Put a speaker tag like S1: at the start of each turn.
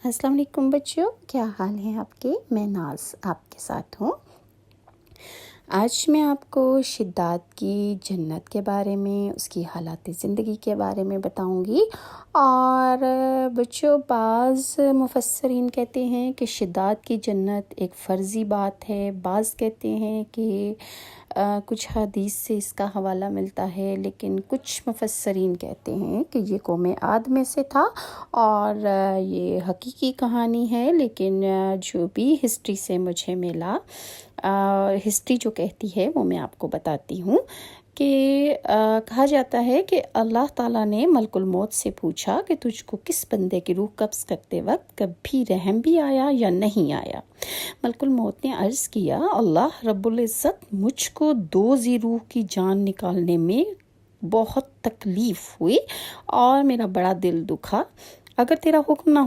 S1: السلام علیکم بچوں، کیا حال ہیں آپ کے؟ میں ناز آپ کے ساتھ ہوں۔ آج میں آپ کو شداد کی جنت کے بارے میں، اس کی حالات زندگی کے بارے میں بتاؤں گی۔ اور بچوں، بعض مفسرین کہتے ہیں کہ شداد کی جنت ایک فرضی بات ہے، بعض کہتے ہیں کہ کچھ حدیث سے اس کا حوالہ ملتا ہے، لیکن کچھ مفسرین کہتے ہیں کہ یہ قوم عاد میں سے تھا اور یہ حقیقی کہانی ہے۔ لیکن جو بھی ہسٹری سے مجھے ملا، ہسٹری جو کہتی ہے وہ میں آپ کو بتاتی ہوں کہ کہا جاتا ہے کہ اللہ تعالیٰ نے ملک الموت سے پوچھا کہ تجھ کو کس بندے کی روح قبض کرتے وقت کبھی رحم بھی آیا یا نہیں آیا؟ ملک الموت نے عرض کیا، اللہ رب العزت، مجھ کو 2 روح کی جان نکالنے میں بہت تکلیف ہوئی اور میرا بڑا دل دکھا۔ اگر تیرا حکم نہ